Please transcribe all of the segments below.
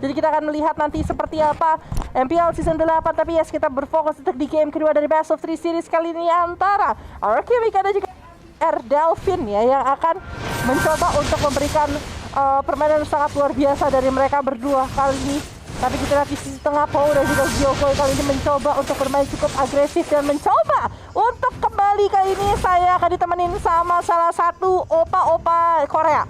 Jadi kita akan melihat nanti seperti apa MPL Season 8. Tapi yes, kita berfokus untuk di game kedua dari Best of 3 Series kali ini antara RQ Mika dan juga Delvin ya, yang akan mencoba untuk memberikan permainan sangat luar biasa dari mereka berdua kali ini. Tapi kita lihat di sisi tengah, Pau dan juga Gyokoi kali ini mencoba untuk bermain cukup agresif dan mencoba untuk kembali kali ini. Saya akan ditemenin sama salah satu opa-opa Korea.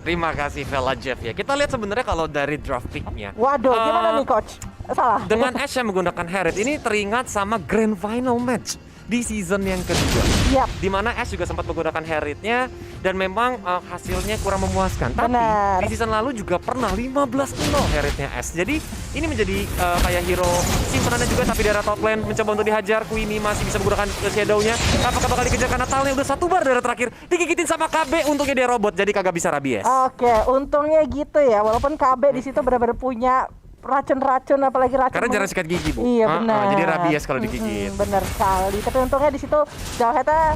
Terima kasih Vela Jeff ya. Kita lihat sebenarnya kalau dari draft pick-nya. Waduh, gimana nih coach? Salah. Dengan Ash yang menggunakan Harriet ini teringat sama Grand Final match di season yang kedua. Yap. Dimana Ash juga sempat menggunakan Harriet-nya dan memang hasilnya kurang memuaskan. Tapi di season lalu juga pernah 15-0 Harriet-nya Ash. Jadi ini menjadi kayak hero simpenannya juga, tapi daerah top lane mencoba untuk dihajar. Queenie masih bisa menggunakan shadow-nya. Apakah bakal dikejar karena Talnya udah satu bar daerah terakhir. Digigitin sama KB, untungnya dia robot jadi kagak bisa rabies. Oke, untungnya gitu ya. Walaupun KB di situ benar-benar punya racun-racun, apalagi racun. Karena jarang sikat gigi, Bu. Iya, benar. Jadi rabies kalau digigit. Benar sekali. Tapi untungnya di situ Jalheta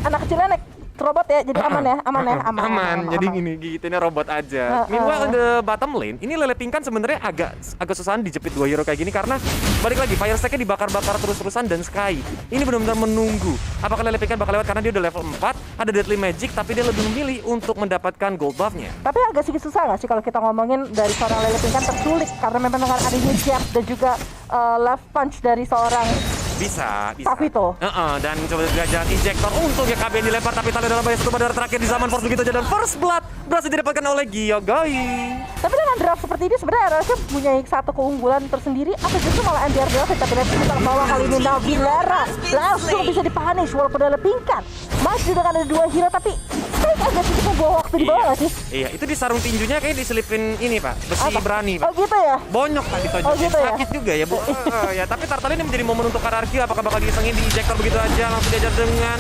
anak kecilnya naik robot ya, jadi aman ya, aman. Jadi gini gigitinnya robot aja. Meanwhile in the bottom lane, ini Lele Pink kan sebenarnya agak susahan dijepit dua hero kayak gini karena balik lagi Fire Stack-nya dibakar-bakar terus-terusan dan Sky ini benar-benar menunggu. Apakah Lele Pink kan bakal lewat karena dia udah level 4, ada Deadly Magic, tapi dia lebih memilih untuk mendapatkan gold buff-nya. Tapi agak sedikit susah nggak sih kalau kita ngomongin dari seorang Lele Pink kan tersulit karena memang dengan adanya jab dan juga left punch dari seorang Bisa. Takito. Dan coba jalan injektor untuk ya KB yang dilempar, tapi Talya dalam bahaya satu bar terakhir di zaman force begitu aja dan first blood berhasil didapatkan oleh Gyokoi. Tapi dengan draft seperti ini sebenarnya RRQ punya satu keunggulan tersendiri atau justru malah MDR Delvin, tapi lihat kita bawah kali ini Navilera langsung bisa dipunish walaupun Lele Pink kan masih dengan ada dua hero, tapi Stake agak sedikit membawa waktu di bawah nggak sih? Iya, itu di sarung tinjunya kayak diselipin ini Pak, besi berani Pak. Oh gitu ya? Bonyok Pak gitu aja. Gitu ya? Sakit juga ya Bu. Ya, tapi Tartal ini menjadi momen untuk RRQ. Apakah bakal disengin di ejector begitu aja, langsung diajar dengan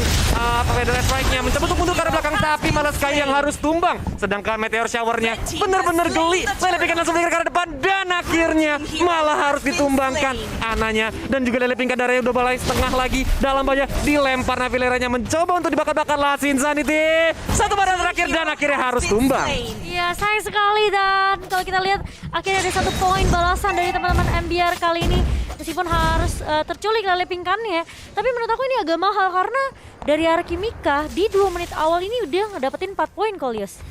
Feather Strike-nya mencoba untuk mundur ke arah belakang, tapi malah Sky yang harus tumbang. Sedangkan Meteor Shower-nya bener-bener geli. Lele Pink langsung ke arah depan dan akhirnya malah harus ditumbangkan Ananya, dan juga Lele Pink darahnya udah balai setengah lagi dalam bahaya, dilempar Navileranya mencoba untuk dibakar-bakar Last Insanity. Satu badan terakhir dan akhirnya harus tumbang. Iya, sayang sekali. Dan kalau kita lihat akhirnya ada 1 poin balasan dari teman-teman MBR kali ini. Meskipun harus terculik Lele Pink-annya, tapi menurut aku ini agak mahal karena dari RQ Mika di 2 menit awal ini udah ngedapetin 4 poin Kolius.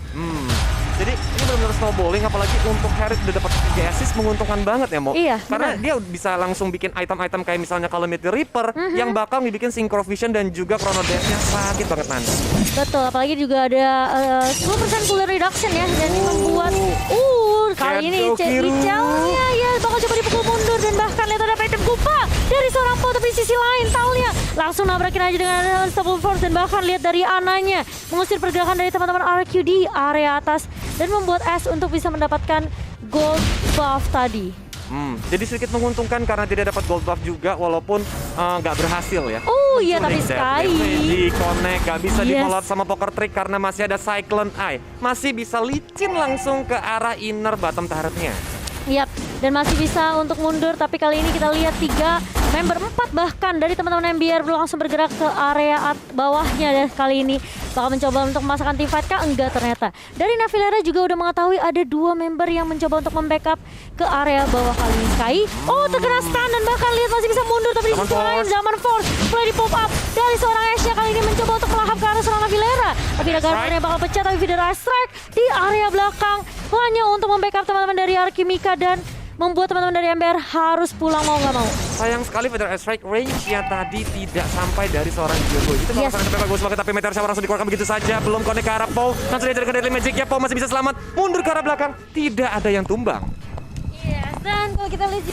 Jadi ini benar-benar snowballing, apalagi untuk Harriet udah dapat 3 assist, menguntungkan banget ya Mo. Iya, karena dia bisa langsung bikin item-item kayak misalnya Calamity Reaper yang bakal dibikin Synchro Vision dan juga Chrono Dash-nya sakit banget nanti. Betul, apalagi juga ada 10% cooler reduction ya, dan ini membuat kali ini Icel-nya ya bakal coba dipukul mundur, dan bahkan lihat ada item Kupa dari seorang Po, tapi sisi lain Talnya langsung nabrakin aja dengan Unstoppable Force, dan bahkan lihat dari Ananya mengusir pergerakan dari teman-teman RQ di area atas dan membuat S untuk bisa mendapatkan gold buff tadi. Jadi sedikit menguntungkan karena tidak dapat gold buff juga, walaupun nggak berhasil ya. Oh iya, tapi Sky di connect nggak bisa di-follow up sama Poker Trick karena masih ada Cyclone Eye. Masih bisa licin langsung ke arah inner bottom turret-nya. Yap, dan masih bisa untuk mundur, tapi kali ini kita lihat 3 member 4 bahkan dari teman-teman MBR langsung bergerak ke area bawahnya, dan kali ini bakal mencoba untuk memasakkan team fight kah? Enggak ternyata. Dari Navilera juga udah mengetahui ada 2 member yang mencoba untuk membackup ke area bawah kali ini. Sky, terkena stun dan bahkan lihat masih bisa mundur, tapi di sisi lain Zaman Force mulai di pop up dari seorang Asia kali ini mencoba untuk melahap ke arah seorang Navilera. Tapi Nagarnya bakal pecah, tapi Videra Strike di area belakang hanya untuk membackup teman-teman dari RQ Mika dan membuat teman-teman dari MBR harus pulang mau nggak mau. Sayang sekali Feather Strike range-nya tadi tidak sampai dari seorang Gyokoi. Itu bakal sangat bagus banget, tapi Meteor Shower langsung dikeluarkan begitu saja. Belum connect ke arah Pau, langsung diajar ke Deadly Magic ya. Pau masih bisa selamat, mundur ke arah belakang. Tidak ada yang tumbang. Yes, dan kalau kita lihat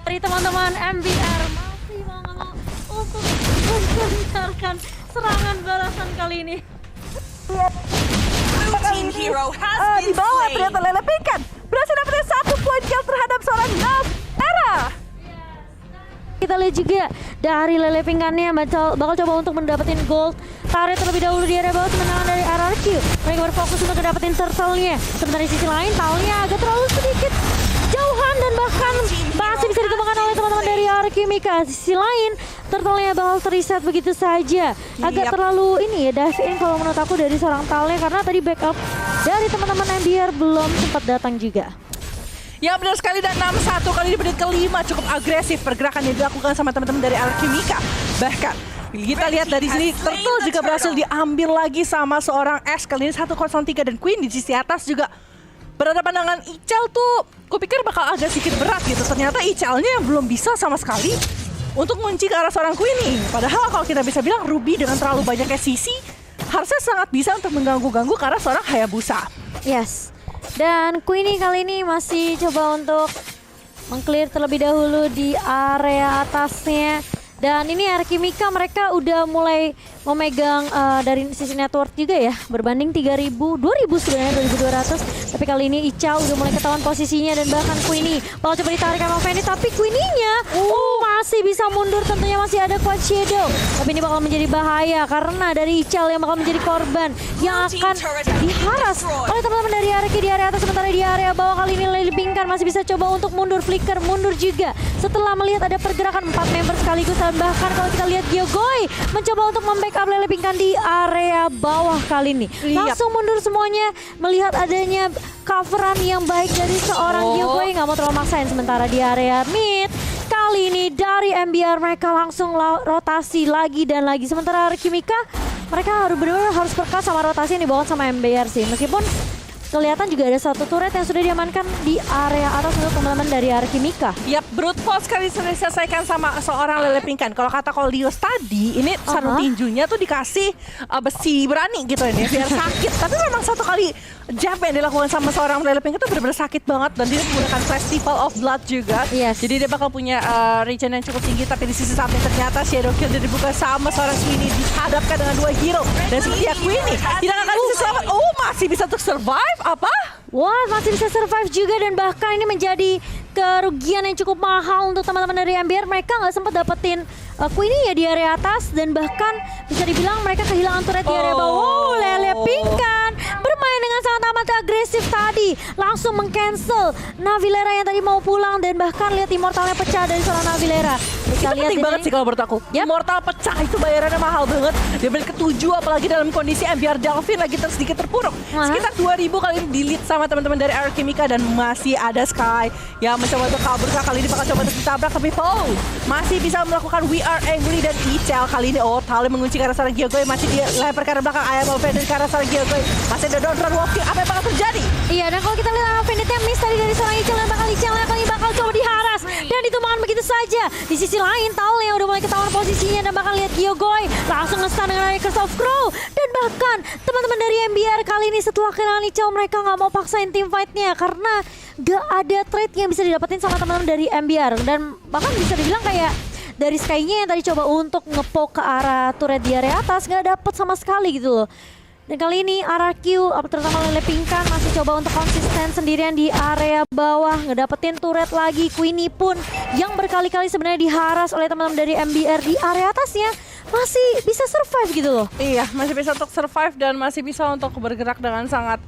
dari teman-teman MBR masih mau nggak mau untuk melancarkan serangan balasan kali ini. Di bawah ternyata Lele Pink kan berhasil dapetin 1 poin kill terhadap seorang Navilera. Kita lihat juga dari Lele Pink-annya bakal coba untuk mendapatkan gold turret terlebih dahulu di area bawah, kemenangan dari RRQ. Mereka berfokus untuk dapetin turtle-nya. Sementara di sisi lain Talnya agak terlalu sedikit jauhan dan bahkan masih bisa dikembangkan oleh teman-teman dari RQ Mika. Di sisi lain turtle-nya bakal terreset begitu saja. Agak terlalu ini ya dive in kalau menurut aku dari seorang Talnya, karena tadi backup dari teman-teman MBR belum sempat datang juga. Ya benar sekali, dan 6-1 kali di menit kelima cukup agresif pergerakan yang dilakukan sama teman-teman dari Alchemica. Bahkan kita lihat dari sini Turtle juga berhasil diambil lagi sama seorang S. Kali ini 103 dan Queen di sisi atas juga berhadapan dengan Ichal tuh. Kupikir bakal agak sedikit berat gitu. Ternyata Ichalnya yang belum bisa sama sekali untuk ngunci ke arah seorang Queenie. Padahal kalau kita bisa bilang Ruby dengan terlalu banyaknya sisi harusnya sangat bisa untuk mengganggu-ganggu ke arah seorang Hayabusa. Yes. Dan Queenie kali ini masih coba untuk mengclear terlebih dahulu di area atasnya. Dan ini Alchemica mereka udah mulai memegang dari sisi network juga ya. Berbanding 3.000, 2.000 sebenarnya, 2.200. Tapi kali ini Ichao udah mulai ketahuan posisinya dan bahkan Queenie bakal coba ditarik sama Fanny. Tapi Queenie-nya masih bisa mundur, tentunya masih ada Quad Shadow. Tapi ini bakal menjadi bahaya karena dari Ichao yang bakal menjadi korban yang akan diharas oleh teman-teman dari Arki di area atas. Sementara di area bawah kali ini Lily Pinkan masih bisa coba untuk mundur, Flicker mundur juga setelah melihat ada pergerakan 4 member sekaligus. Dan bahkan kalau kita lihat Gyogoy mencoba untuk membackup Lily Pinkan di area bawah kali ini. Langsung mundur semuanya melihat adanya coveran yang baik dari seorang Gyogoy, nggak mau terlalu maksain. Sementara di area mid kali ini dari MBR mereka langsung rotasi lagi dan lagi. Sementara Alchemica mereka benar-benar harus peka sama rotasi yang dibawa sama MBR sih. Meskipun kelihatan juga ada satu turret yang sudah diamankan di area atas untuk teman-teman dari Alchemica. Yap, brute force kali sudah diselesaikan sama seorang Lele Pinkan. Kalau kata Koldios tadi, ini sarung tinjunya tuh dikasih besi berani gitu ini biar sakit. Tapi memang satu kali jab yang dilakukan sama seorang Lele Pinkan itu benar-benar sakit banget, dan dia menggunakan Festival of Blood juga. Yes. Jadi dia bakal punya regen yang cukup tinggi, tapi di sisi samping ternyata Shadow Kill dia dibuka sama seorang Queenie, dihadapkan dengan 2 hero. Dan seperti ya Queenie tidak akan bisa selamat. Masih bisa untuk survive apa? Wah, masih bisa survive juga, dan bahkan ini menjadi kerugian yang cukup mahal untuk teman-teman dari MBR. Mereka nggak sempat dapetin Queenie ya di area atas, dan bahkan bisa dibilang mereka kehilangan turret di area bawah. Wow, Lele Pinkan bermain dengan sangat amat agresif tadi, langsung meng-cancel Navilera yang tadi mau pulang, dan bahkan lihat immortalnya pecah dari seorang Navilera. Itu penting banget sih kalau menurut aku. Immortal pecah itu bayarannya mahal banget. Di menit ke-7 apalagi dalam kondisi MBR Delphine lagi sedikit terpuruk. Sekitar 2.000 kali ini di-lead sama teman-teman dari Alchemica, dan masih ada Sky yang mencoba untuk kabur. Kali ini bakal coba untuk ditabrak, tapi Paul masih bisa melakukan We Are Angry, dan Ichal kali ini Tali mengunci ke arah seorang Gyogoy, masih dilempar ke arah belakang. Ayam Alpendit ke arah seorang Gyogoy, masih ada Don walking. Apa yang bakal terjadi? Iya, dan kalau kita lihat Alpenditnya miss tadi dari seorang Ichal, dan bakal Ichal yang kali ini bakal coba diharas dan ditumbangkan begitu saja. Di sisi lain Taul yang udah mulai ketahuan posisinya, dan bakal lihat Gyogoy langsung nge-stun dengan Curse of Crow. Dan bahkan teman-teman dari MBR kali ini setelah kehilangan Ichal, mereka nggak mau paksain team fight-nya karena gak ada trade yang bisa didapetin sama teman-teman dari MBR. Dan bahkan bisa dibilang kayak dari Sky-nya yang tadi coba untuk ngepoke ke arah turret di area atas gak dapet sama sekali gitu loh. Dan kali ini RRQ terutama Lele Pinkan masih coba untuk konsisten sendirian di area bawah, ngedapetin turret lagi. Queenie pun yang berkali-kali sebenarnya diharas oleh teman-teman dari MBR di area atasnya masih bisa survive gitu loh. Iya, masih bisa untuk survive dan masih bisa untuk bergerak dengan sangat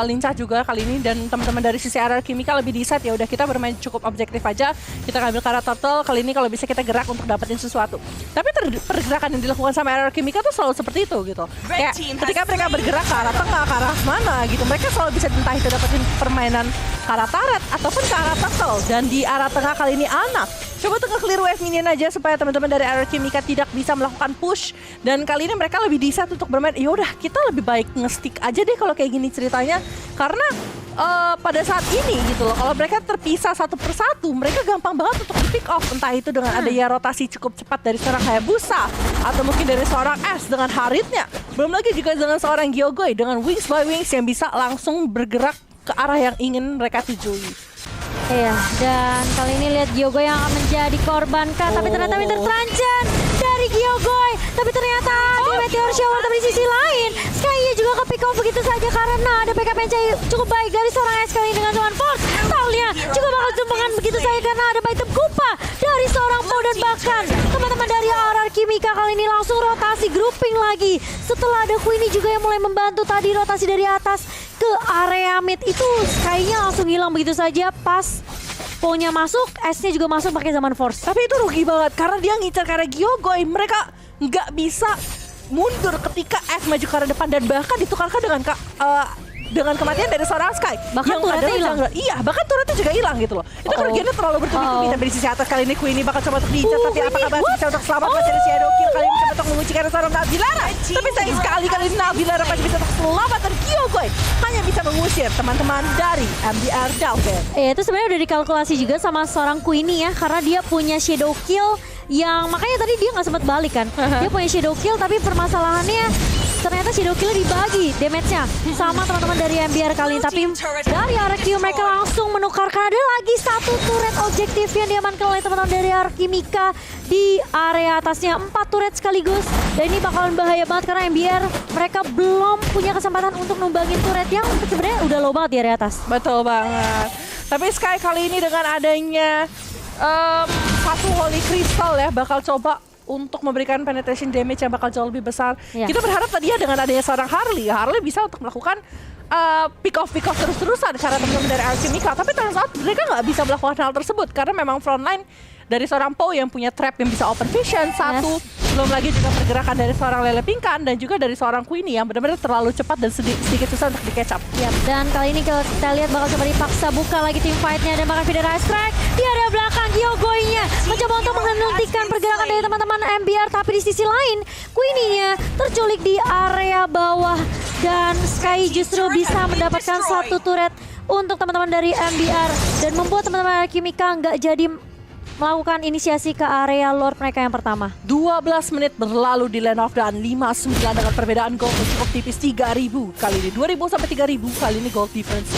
lincah juga kali ini. Dan teman-teman dari sisi Alchemica lebih decide, ya udah kita bermain cukup objektif aja, kita ngambil ke arah Turtle kali ini kalau bisa kita gerak untuk dapetin sesuatu. Tapi pergerakan yang dilakukan sama Alchemica tuh selalu seperti itu gitu. Kayak ketika mereka bergerak ke arah tengah, ke arah mana gitu, mereka selalu bisa entah itu dapetin permainan ke arah turret ataupun ke arah Turtle. Dan di arah tengah kali ini Anak coba untuk nge-clear wave minion aja supaya teman-teman dari Alchemica tidak bisa melakukan push. Dan kali ini mereka lebih decide untuk bermain, yaudah kita lebih baik nge-stick aja deh kalau kayak gini ceritanya. Karena pada saat ini gitu loh, kalau mereka terpisah satu persatu, mereka gampang banget untuk di-pick off. Entah itu dengan adanya rotasi cukup cepat dari seorang Hayabusa, atau mungkin dari seorang S dengan Haritnya. Belum lagi juga dengan seorang Gyogoy dengan Wings by Wings yang bisa langsung bergerak ke arah yang ingin mereka tujui. Iya, dan kali ini lihat Gyogoy yang akan menjadi korban kan, tapi ternyata Winter Tranchen dari Gyogoy. Tapi ternyata di Meteor Shower, tapi di sisi lain Sky juga ke-pick off begitu saja karena ada backup yang cukup baik dari seorang S kali ini dengan Tuan Force. Taulnya juga bakal tumpangan begitu saja karena ada item Kupa dari seorang Po, dan bahkan teman-teman dari Alchemica kali ini langsung rotasi grouping lagi. Setelah ada Queenie juga yang mulai membantu tadi rotasi dari atas ke area mid, itu Sky-nya langsung hilang begitu saja pas Po-nya masuk, S-nya juga masuk pakai zaman Force. Tapi itu rugi banget karena dia ngincar ke arah Gyogoy. Mereka nggak bisa mundur ketika S maju ke arah depan, dan bahkan ditukarkan dengan dengan kematian dari seorang Sky. Bahkan yang turretnya adalah hilang. jungler. Iya, bahkan turretnya juga hilang gitu loh. Itu kan Gennya terlalu bertubi-tubi. Tapi di sisi atas kali ini Queenie bakal coba untuk diincar. Tapi apakah masih bisa untuk selamat? Masih ada Shadow Kill kali ini coba untuk menguncikan seorang Navilara. Tapi sayang sekali kali ini Navilara masih bisa untuk selamat. Dan Kyogoi hanya bisa mengusir teman-teman dari MBR Dolphin. Itu sebenarnya udah dikalkulasi juga sama seorang Queenie ya, karena dia punya shadow kill yang makanya tadi dia nggak sempat balik kan. Dia punya shadow kill tapi permasalahannya ternyata shadow kill dibagi damage-nya sama teman-teman dari MBR kali ini. Tapi dari RQ mereka langsung menukarkan ada lagi satu turret objektif yang diamankan oleh teman-teman dari Arkimika di area atasnya. 4 turret sekaligus dan ini bakalan bahaya banget karena MBR mereka belum punya kesempatan untuk numbangin turret yang sebenarnya udah low banget di area atas. Betul banget. Tapi Sky kali ini dengan adanya satu Holy Crystal ya bakal coba untuk memberikan penetration damage yang bakal jauh lebih besar. Ya. Kita berharap tadi ya dengan adanya seorang Harley bisa untuk melakukan pick off terus-terusan karena teman-teman dari Arkimika. Tapi turns out mereka nggak bisa melakukan hal tersebut karena memang frontline dari seorang Poe yang punya trap yang bisa open vision satu. Belum lagi juga pergerakan dari seorang Lele Pingkan dan juga dari seorang Queenie yang benar-benar terlalu cepat dan sedikit susah untuk di-catch up. Yap, dan kali ini kalau kita lihat bakal coba dipaksa buka lagi tim fight-nya dan bakal Fidel Ice Crack di area belakang. Kyogoi-nya mencoba untuk menghentikan pergerakan dari teman-teman MBR, tapi di sisi lain Queenie-nya terculik di area bawah dan Sky justru bisa mendapatkan satu turret untuk teman-teman dari MBR dan membuat teman-teman Arkimika nggak jadi melakukan inisiasi ke area Lord mereka yang pertama. 12 menit berlalu di Land of Dawn, 5-9 dengan perbedaan gold yang cukup tipis 3.000 kali ini. 2.000 sampai 3.000 kali ini gold difference.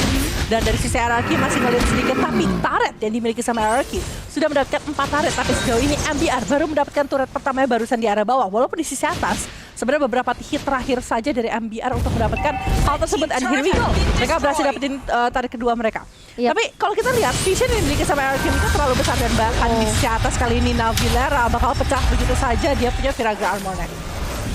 Dan dari sisi RRQ masih ngeliat sedikit, tapi turret yang dimiliki sama RRQ sudah mendapatkan 4 turret, tapi sejauh ini MBR baru mendapatkan turret pertamanya barusan di area bawah. Walaupun di sisi atas, sebenarnya beberapa hit terakhir saja dari MBR untuk mendapatkan hal tersebut. And here we go. Mereka berhasil dapetin turret kedua mereka. Yep. Tapi kalau kita lihat, vision yang dimiliki sama RRQ itu terlalu besar dan bahkan di sisi atas kali ini Navilara bakal pecah begitu saja. Dia punya Viraga Armor Neck.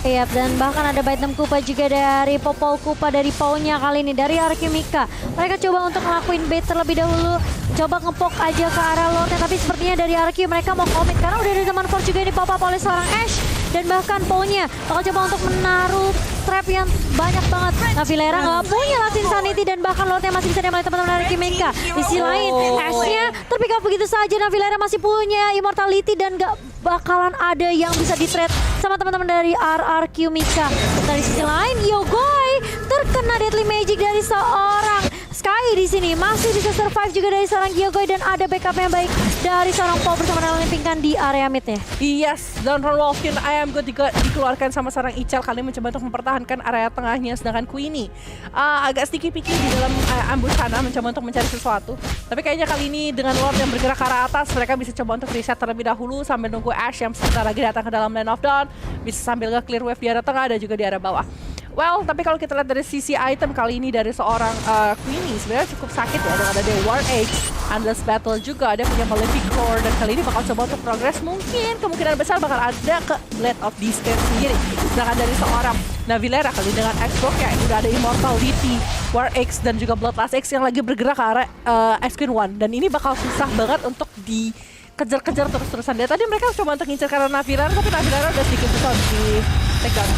Iya, dan bahkan ada Baitem Kupa juga dari Popol Kupa dari Pau-nya kali ini dari Arkimika. Mereka coba untuk ngelakuin bait terlebih dahulu, coba ngepok aja ke arah Lordnya, tapi sepertinya dari Arki mereka mau komit karena udah ada teman Force juga di pop up oleh seorang Ash dan bahkan Pau-nya bakal coba untuk menaruh trap yang banyak banget. Navilara nggak punya Last Insanity dan bahkan Lordnya masih bisa diambil teman-teman Arkimika. Di sisi lain, Ash-nya terpick up begitu saja. Navilara masih punya Immortality dan nggak bakalan ada yang bisa di-trade sama teman-teman dari RRQ Mika. Dari sisi lain, Kyogoi terkena Deadly Magic dari seorang Sky di sini. Masih bisa survive juga dari seorang Kyogoi dan ada backup yang baik dari seorang Paul bersama Lele Pingkan di area mid-nya. Yes, dan Rolfkin I am good dikeluarkan sama seorang Ichal kali mencoba untuk mempertahankan area tengahnya, sedangkan Queenie agak sticky picky di dalam ambush sana mencoba untuk mencari sesuatu. Tapi kayaknya kali ini dengan Lord yang bergerak ke arah atas, mereka bisa coba untuk reset terlebih dahulu sambil nunggu Ash yang sebentar lagi datang ke dalam Land of Dawn, bisa sambil nge-clear wave di area tengah dan juga di area bawah. Well, tapi kalau kita lihat dari sisi item kali ini dari seorang Queenie sebenarnya cukup sakit ya, dengan ada War Eggs, Endless Battle juga, ada punya Malefic Core dan kali ini bakal coba untuk progress, mungkin kemungkinan besar bakal ada ke Blade of Despair sendiri. Sedangkan dari seorang Navilara kali dengan Xbox ya udah ada Immortality, War Eggs dan juga Bloodlust X yang lagi bergerak ke arah X-Queen 1 dan ini bakal susah banget untuk dikejar-kejar terus-terusan. Dari tadi mereka coba untuk ngincar karena Navilara, tapi Navilara udah sedikit susah di take down.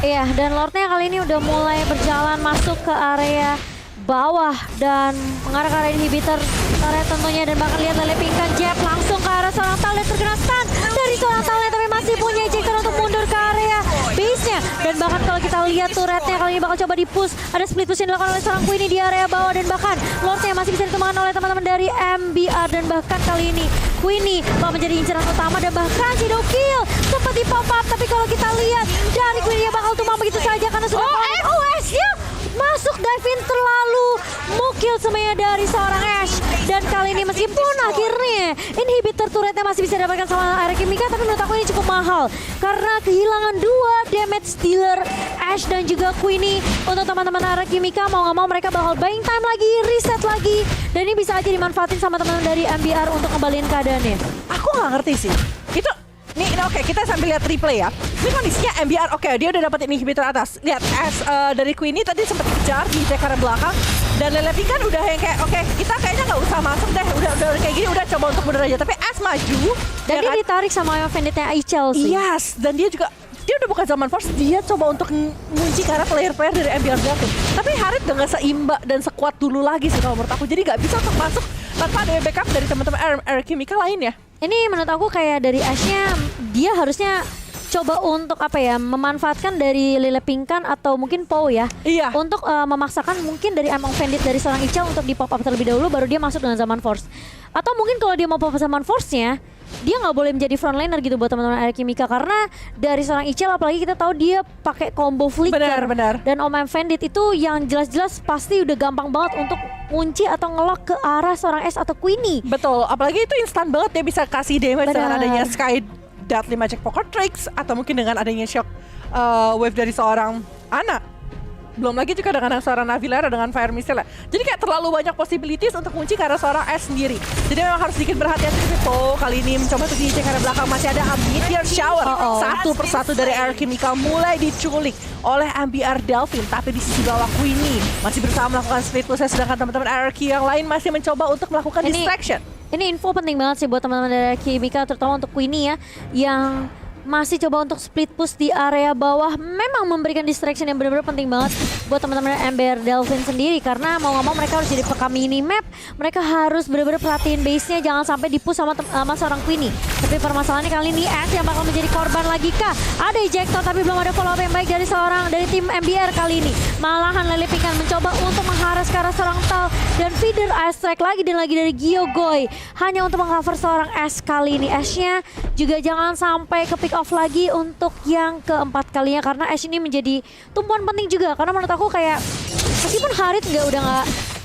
Iya, dan Lordnya kali ini udah mulai berjalan masuk ke area bawah dan mengarah ke arah inhibitor turret tentunya, dan bahkan lihat Lele Pingkan jab langsung ke arah seorang Talent, terkena stun dari seorang Talent tapi masih punya ejector untuk mundur ke area base-nya. Dan bahkan kalau kita lihat turretnya kali ini bakal coba di-push, ada split push yang dilakukan oleh seorang Queenie di area bawah dan bahkan Lordnya masih bisa ditemukan oleh teman-teman dari MBR dan bahkan kali ini Queenie bakal menjadi inceran utama dan bahkan Shadow Kill sempat di-pop up, tapi kalau kita lihat dari Queenie bakal tumbang begitu saja karena sudah OS-nya masuk dive-in terlalu mukil semuanya dari seorang Ash. Dan kali ini meskipun akhirnya inhibitor turretnya masih bisa didapatkan sama Arkimika, tapi menurut aku ini cukup mahal karena kehilangan 2 damage dealer Ash dan juga Queenie. Untuk teman-teman Arkimika mau nggak mau mereka bakal buying time lagi, reset lagi, dan ini bisa aja dimanfaatin sama teman-teman dari MBR untuk kembaliin keadaannya. Aku nggak ngerti sih. Itu Nih oke, kita sambil lihat replay ya. Ini kondisinya MBR oke, dia udah dapat inhibitor atas. Lihat Ash dari Queenie tadi sempat kejar di arah belakang dan Lele Pingkan udah yang kayak oke, kita kayaknya nggak usah masuk deh. Udah kayak gini udah coba untuk mundur aja. Tapi Ash maju dan dia ditarik sama Vendetta Ichal sih. Yes, dan dia juga dia udah bukan zaman Force, dia coba untuk ngunci karena player-player dari MBR Delvin. Tapi Harit udah gak seimbang dan sekuat dulu lagi sih kalau menurut aku. Jadi gak bisa untuk masuk tanpa ada backup dari teman-teman Kimika lainnya. Ini menurut aku kayak dari Ash-nya, dia harusnya coba untuk apa ya, memanfaatkan dari Lele Pinkan atau mungkin Pow ya. Iya. Untuk memaksakan mungkin dari Among Bandit dari seorang Icha untuk di pop up terlebih dahulu baru dia masuk dengan zaman Force. Atau mungkin kalau dia mau pop up zaman Force-nya, dia nggak boleh menjadi frontliner gitu buat teman-teman Air Kimika karena dari seorang Ichel apalagi kita tahu dia pakai combo flicker. Benar. Dan Among Bandit itu yang jelas-jelas pasti udah gampang banget untuk kunci atau ngelock ke arah seorang S atau Queenie. Betul, apalagi itu instan banget dia bisa kasih damage dengan Benar. adanya Sky Deadly Magic Poker Tricks atau mungkin dengan adanya shock wave dari seorang Ana. Belum lagi juga dengan seorang Navilera dengan Fire Missile. Jadi kayak terlalu banyak possibilities untuk kunci karena seorang S sendiri. Jadi memang harus sedikit berhati-hati. Tapi kali ini mencoba untuk di karena belakang masih ada Meteor Shower. Satu persatu dari Air Kimika mulai diculik oleh MBR Delvin. Tapi di sisi bawah Queenie masih berusaha melakukan split push. Sedangkan teman-teman RRQ yang lain masih mencoba untuk melakukan distraction. Ini info penting banget sih buat teman-teman dari Kimika, terutama untuk Queenie ya, yang masih coba untuk split push di area bawah. Memang memberikan distraction yang benar-benar penting banget buat teman-teman MBR Delvin sendiri, karena mau nggak mau mereka harus jadi peka minimap. Mereka harus benar-benar perhatiin base-nya jangan sampai dipush sama seorang Queenie. Tapi permasalahannya kali ini S yang bakal menjadi korban lagi kah? Ada ejector tapi belum ada follow up yang baik dari tim MBR kali ini. Malahan Lele Pinkan mencoba untuk mengharas ke arah seorang Tal dan feeder ice strike lagi dan lagi dari Gyogoy hanya untuk mengcover seorang S kali ini. S-nya juga jangan sampai ke pick off lagi untuk yang keempat kalinya karena Ash ini menjadi tumpuan penting juga karena menurut aku kayak meskipun Harit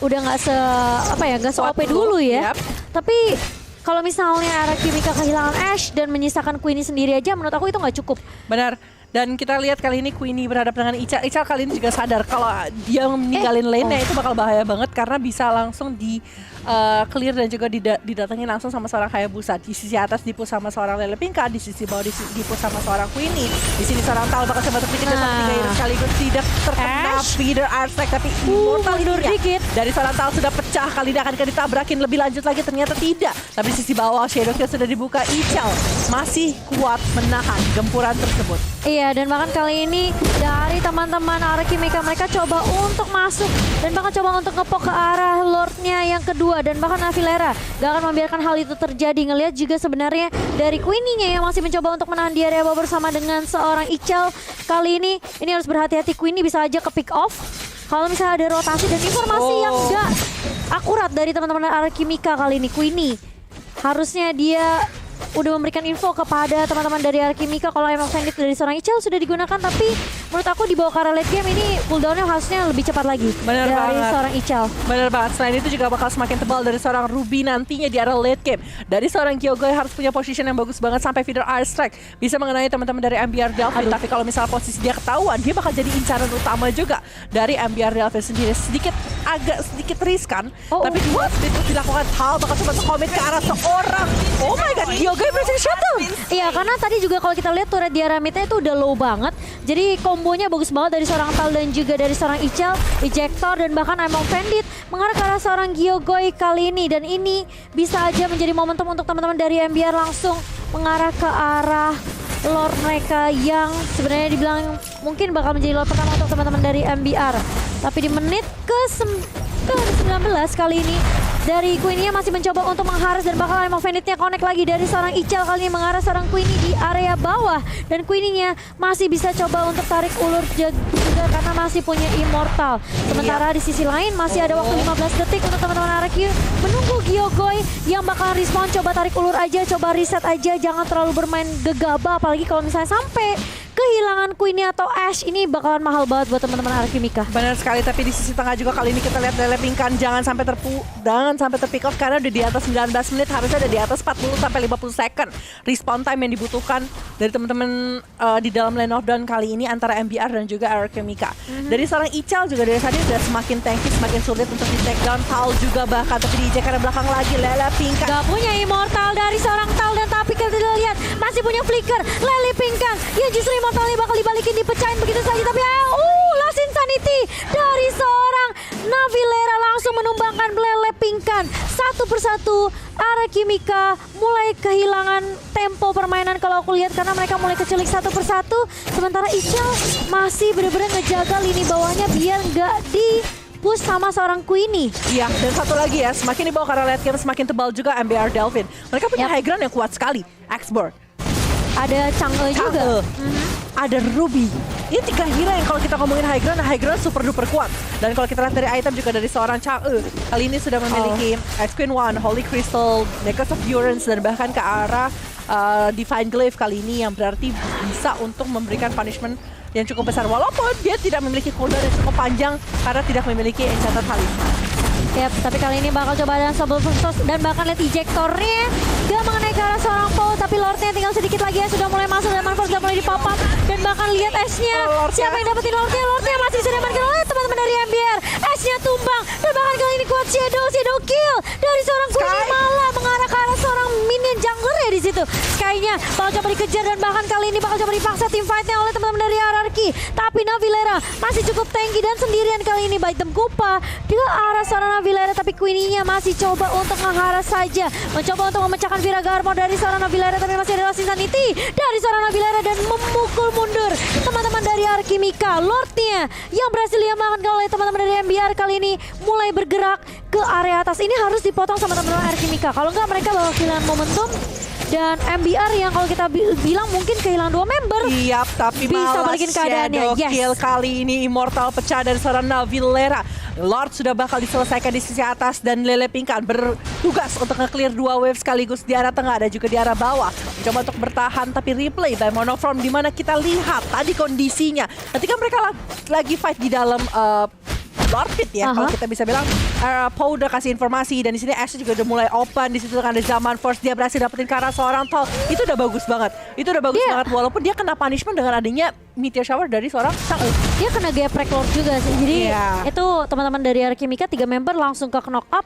udah nggak se OP dulu ya. Tapi kalau misalnya Air Kimika kehilangan Ash dan menyisakan Queenie sendiri aja menurut aku itu nggak cukup. Benar. Dan kita lihat kali ini Queenie berhadapan dengan Icha. Icha kali ini juga sadar kalau dia meninggalin lane-nya itu bakal bahaya banget karena bisa langsung di clear dan juga didatengin langsung sama seorang Hayabusa. Di sisi atas dipush sama seorang Lele Pinkan, di sisi bawah dipush sama seorang Queenie. Di sini seorang Tal bakal coba terpikir dan sekaligus tidak terkena feeder Airstrike tapi Immortal dikit. Dari seorang Tal sudah pecah, kali ini akan ditabrakin lebih lanjut lagi ternyata tidak. Tapi di sisi bawah Shadow Kill sudah dibuka. Ichal masih kuat menahan gempuran tersebut. Iya, dan bahkan kali ini dari teman-teman Air Kimika mereka coba untuk masuk dan bahkan coba untuk ngepok ke arah Lordnya yang kedua dan bahkan Navilera gak akan membiarkan hal itu terjadi. Ngelihat juga sebenarnya dari Queenie-nya yang masih mencoba untuk menahan di area bawah bersama dengan seorang Ichal. Kali ini harus berhati-hati, Queenie bisa aja ke pick off kalau misalnya ada rotasi dan informasi yang gak akurat dari teman-teman Air Kimika kali ini. Queenie harusnya dia udah memberikan info kepada teman-teman dari Air Kimika kalau emang Bandit dari seorang Ichel sudah digunakan, tapi menurut aku di bawah karena late game ini cooldownnya harusnya lebih cepat lagi dari seorang Ichel. Bener banget, selain itu juga bakal semakin tebal dari seorang Ruby nantinya di area late game. Dari seorang Gyogoy harus punya position yang bagus banget sampai feeder air strike bisa mengenai teman-teman dari MBR Delvin. Tapi kalau misalnya posisi dia ketahuan, dia bakal jadi incaran utama juga dari MBR Delvin sendiri. Agak sedikit riskan, tapi dua split itu dilakukan. Hal bakal coba komit ke arah seorang. Oh my god, Gyogoy berhasil shuttle. Iya, karena tadi juga kalau kita lihat turret di area midnya itu udah low banget. Jadi kombonya bagus banget dari seorang Tal dan juga dari seorang Ichel, ejector dan bahkan Among Bandit mengarah ke arah seorang Gyogoy kali ini. Dan ini bisa aja menjadi momentum untuk teman-teman dari MBR langsung mengarah ke arah Lord mereka yang sebenarnya dibilang mungkin bakal menjadi Lord pertama untuk teman-teman dari MBR. Tapi di menit ke-19 kali ini dari Queenie masih mencoba untuk mengharas dan bakal Among Banditnya connect lagi dari seorang Ichel kali ini mengarah seorang Queenie di area bawah. Dan Queenie-nya masih bisa coba untuk tarik ulur juga karena masih punya Immortal. Sementara di sisi lain masih ada waktu 15 detik untuk teman-teman RQ menunggu Gyogoy yang bakal respon. Coba tarik ulur aja, coba reset aja, jangan terlalu bermain gegabah. Apalagi kalau misalnya sampai kehilangan Queenie atau Ash, ini bakalan mahal banget buat teman-teman Air Kimika. Benar sekali, tapi di sisi tengah juga kali ini kita lihat Lele Pinkan jangan sampai terpick off karena udah di atas 19 menit, harusnya ada di atas 40 sampai 50 second respawn time yang dibutuhkan dari teman-teman di dalam lane of down kali ini antara MBR dan juga Air Kimika. Dari seorang Ichel juga dari tadi udah semakin tanky, semakin sulit untuk di take down. Tal juga bahkan tapi di karena belakang lagi Lele Pinkan. Gak punya Immortal dari seorang Tal dan tapi kita lihat masih punya flicker. Lele Pingkan yang justru immortalnya bakal dibalikin, dipecahin begitu saja. Tapi last insanity dari seorang Navilera langsung menumbangkan Lele Pingkan. Satu persatu Arakimika mulai kehilangan tempo permainan kalau aku lihat, karena mereka mulai kecelik satu persatu. Sementara Ichal masih benar-benar ngejaga lini bawahnya biar nggak di-push sama seorang Queenie. Iya, dan satu lagi ya, semakin dibawa karena late game semakin tebal juga MBR Delvin. Mereka punya high ground yang kuat sekali. Xborg, Ada Chang'e juga. ada Ruby. Ini 3 hero yang kalau kita ngomongin high ground super duper kuat. Dan kalau kita lihat dari item juga dari seorang Chang'e, kali ini sudah memiliki Ice Queen One, Holy Crystal, Necklace of Durance, dan bahkan ke arah Divine Glaive kali ini yang berarti bisa untuk memberikan punishment yang cukup besar. Walaupun dia tidak memiliki cooldown yang cukup panjang karena tidak memiliki Enchanted Talisman. Yap, tapi kali ini bakal coba ada Sobel Versus dan bahkan lihat ejectornya gak mengenai ke arah seorang Paul, tapi Lordnya tinggal sedikit lagi ya, sudah mulai masuk dan Manforce sudah mulai di pop up, dan bahkan lihat S-nya, siapa yang dapetin Lordnya masih bisa diamankan oleh teman-teman dari MBR. S-nya tumbang dan bahkan kali ini kuat Shadow kill dari seorang Queenie, malah mengarah ke arah seorang minion jungler ya di situ. Sky-nya bakal coba dikejar dan bahkan kali ini bakal coba dipaksa tim fight-nya oleh teman-teman dari Hierarchy, tapi Navilera masih cukup tanky dan sendirian kali ini by item Kupa ke arah seorang Navilera, tapi Queenie-nya masih coba untuk mengharas saja, mencoba untuk memecahkan Viraga Armor dari seorang Navilera, tapi masih ada Insanity dari seorang Navilera dan memukul mundur teman-teman dari Arkimika. Lordnya yang berhasil diamankan oleh teman-teman dari MBR kali ini mulai bergerak ke area atas. Ini harus dipotong sama teman-teman Arkimika, kalau nggak mereka bakal kehilangan momentum. Dan MBR yang kalau kita bilang mungkin kehilangan 2 member. Iya, tapi bisa malah balikin keadaannya. Shadow kill kali ini Immortal pecah dari seorang Navilera. Lord sudah bakal diselesaikan di sisi atas dan Lele Pingkan bertugas untuk nge-clear 2 wave sekaligus di arah tengah dan juga di arah bawah. Mencoba untuk bertahan, tapi replay by Monofrom di mana kita lihat tadi kondisinya ketika mereka lagi fight di dalam Lord Pit ya, kalau kita bisa bilang. Paul udah kasih informasi dan di sini Ash juga udah mulai open. Di situ kan ada Zaman Force, dia berhasil dapetin ke arah seorang Tol. Itu udah bagus banget. Itu udah bagus banget walaupun dia kena punishment dengan adanya Meteor Shower dari seorang Chang'e. Dia kena geprek Lord juga sih. Jadi itu teman-teman dari Arkimika 3 member langsung ke knock up.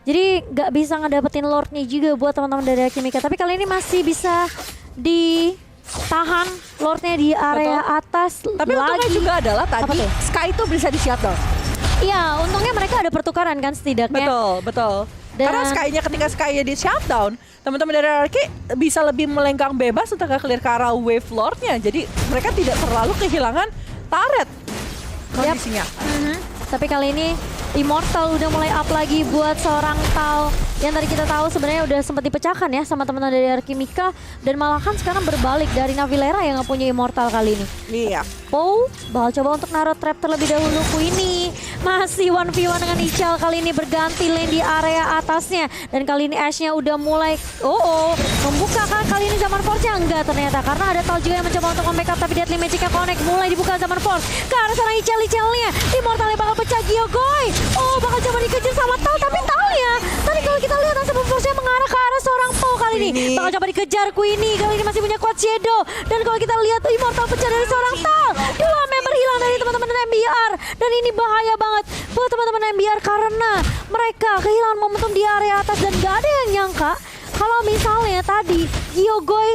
Jadi nggak bisa ngedapetin Lordnya juga buat teman-teman dari Arkimika. Tapi kali ini masih bisa ditahan Lordnya di area atas. Tapi untungnya juga adalah tadi Sky itu bisa di shutdown. Iya, untungnya mereka ada pertukaran kan setidaknya. Betul. Karena Sky-nya ketika Sky-nya di shutdown, teman-teman dari Arki bisa lebih melenggang bebas untuk clear ke arah wave Lord-nya. Jadi mereka tidak terlalu kehilangan turret kondisinya. Tapi kali ini Immortal udah mulai up lagi buat seorang Tao yang tadi kita tahu sebenarnya udah sempat dipecahkan ya sama teman-teman dari Arkimika, dan malahan sekarang berbalik dari Navilera yang nggak punya Immortal kali ini. Iya. Paul bakal coba untuk naruh trap terlebih dahulu. Queenie masih 1v1 dengan Ichal, kali ini berganti lane di area atasnya, dan kali ini Ash-nya udah mulai membuka kan kali ini Zaman Force-nya enggak ternyata, karena ada Tal juga yang mencoba untuk membackup, tapi Deadly Magic-nya connect, mulai dibuka Zaman Force ke arah seorang Ichal-Ichalnya. Immortalnya bakal pecah, Gyokoi bakal coba dikejar sama Tal, tapi Tal-nya tadi kalau kita lihat Zaman Force-nya mengarah ke arah seorang Paul, kali ini bakal coba dikejar Queenie, kali ini masih punya Quad Shadow, dan kalau kita lihat Immortal pecah dari seorang Tal. 2 member hilang dari teman-teman MBR, dan ini bahaya banget buat teman-teman MBR karena mereka kehilangan momentum di area atas, dan gak ada yang nyangka kalau misalnya tadi Gyokoi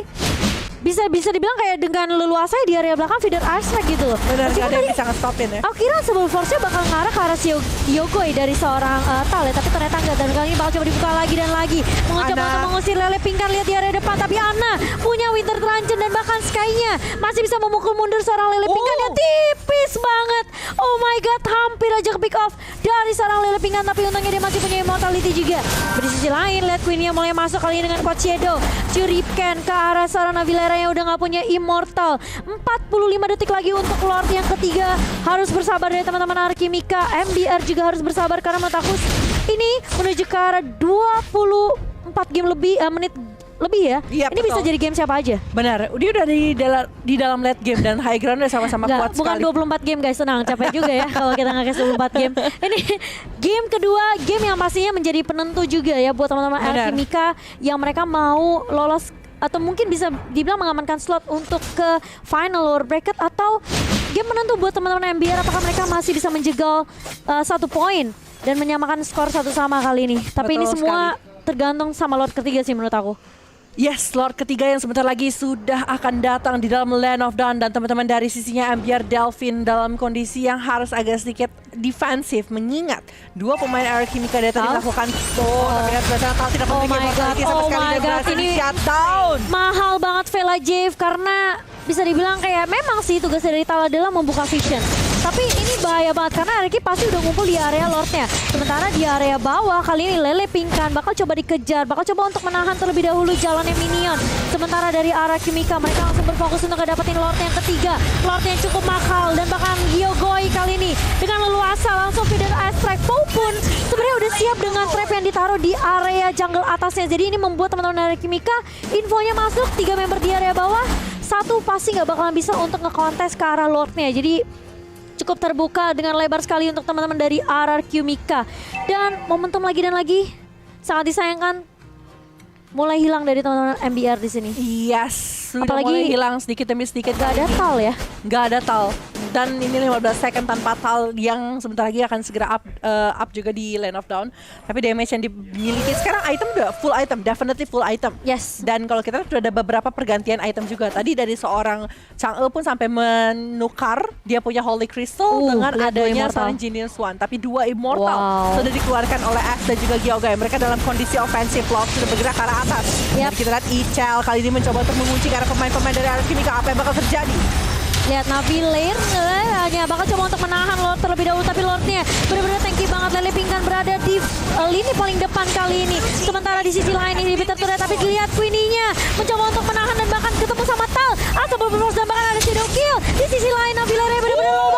bisa dibilang kayak dengan leluasa di area belakang feeder Arsec gitu loh. Benar, gak ada yang bisa nge-stopin ya. Aku kira sebelum Force-nya bakal ngarah ke arah Gyokoi dari seorang Tal ya, tapi ternyata enggak, dan kali ini bakal coba dibuka lagi dan lagi. Mencoba untuk mengusir Lele Pingkan, lihat di area depan, tapi Ana punya Winter Truncheon dan bahkan Sky-nya masih bisa memukul mundur seorang Lele Pingkan. Dia tipis banget. Oh my god, hampir aja ke pick off dari seorang Lele Pingkan, tapi untungnya dia masih punya Immortality juga. Di sisi lain, lihat Queen-nya mulai masuk kali ini dengan Quad Shadow. Curipkan ke arah seorang Navilera yang udah nggak punya Immortal. 45 detik lagi untuk Lord yang ketiga. Harus bersabar dari teman-teman Arkimika. MBR juga harus bersabar karena menurut aku ini menuju ke arah 24 game lebih menit lebih ya. Iya, ini bisa jadi game siapa aja. Benar, dia udah di dalam late game dan high ground udah sama-sama kuat bukan sekali. Bukan 24 game guys, tenang, capek juga ya kalau kita nggak kasih 24 game. Ini game kedua, game yang pastinya menjadi penentu juga ya buat teman-teman Arkimika yang mereka mau lolos atau mungkin bisa dibilang mengamankan slot untuk ke final lower bracket, atau game menentu buat teman-teman MBR apakah mereka masih bisa menjegal 1 poin dan menyamakan skor 1-1 kali ini. Tapi ini semua tergantung sama Lord ketiga sih menurut aku. Yes, Lord ketiga yang sebentar lagi sudah akan datang di dalam Land of Dawn. Dan teman-teman dari sisinya Ambiar Delphine dalam kondisi yang harus agak sedikit defensif. Mengingat dua pemain Alchemica dari tadi melakukan tapi lihat Natal tidak memiliki lagi sama sekali dan berhasil di shutdown. Mahal banget Vela Jave karena bisa dibilang kayak memang sih tugas dari Tal adalah membuka vision. Tapi ini bahaya banget karena Arki pasti udah ngumpul di area Lordnya. Sementara di area bawah kali ini Lele Pingkan bakal coba dikejar, bakal coba untuk menahan terlebih dahulu jalannya minion. Sementara dari arah Kimika mereka langsung berfokus untuk ngedapetin Lord yang ketiga. Lord yang cukup mahal dan bahkan Hyogoi kali ini dengan leluasa langsung feeder ice strike. Pau pun sebenarnya udah siap dengan trap yang ditaruh di area jungle atasnya. Jadi ini membuat teman-teman dari Kimika infonya masuk 3 member di area bawah. Satu pasti nggak bakalan bisa untuk ngekontes ke arah Lordnya. Jadi cukup terbuka dengan lebar sekali untuk teman-teman dari RRQ Mika. Dan momentum lagi dan lagi sangat disayangkan mulai hilang dari teman-teman MBR di sini. Yes, sudah Apalagi mulai hilang sedikit demi sedikit. Gak ada Tal ya? Gak ada Tal. Dan ini 15 second tanpa Tal yang sebentar lagi akan segera up juga di Land of Dawn. Tapi damage yang dimiliki sekarang item udah full item, definitely full item. Yes. Dan kalau kita sudah ada beberapa pergantian item juga. Tadi dari seorang Chang'e pun sampai menukar dia punya Holy Crystal dengan lihat dua adanya Immortal. seorang Genius One. Tapi 2 Immortal Wow. sudah dikeluarkan oleh Axe dan juga Gyogai. Mereka dalam kondisi ofensif, Love sudah bergerak ke arah atas. Yep. Dan kita lihat Ichel kali ini mencoba untuk mengunci karena pemain-pemain dari Alchemica. Apa yang bakal terjadi? Lihat Navi Lane hanya bakal coba untuk menahan Lord terlebih dahulu. Tapi Lordnya benar-benar tanky banget. Lele Pingkan berada di lini paling depan kali ini. Sementara di sisi lain ini Bitter tapi dilihat Queenie-nya mencoba untuk menahan dan bahkan ketemu sama Tal. Asal berproses dan bahkan ada shadow kill. Di sisi lain Navi Lane benar-benar low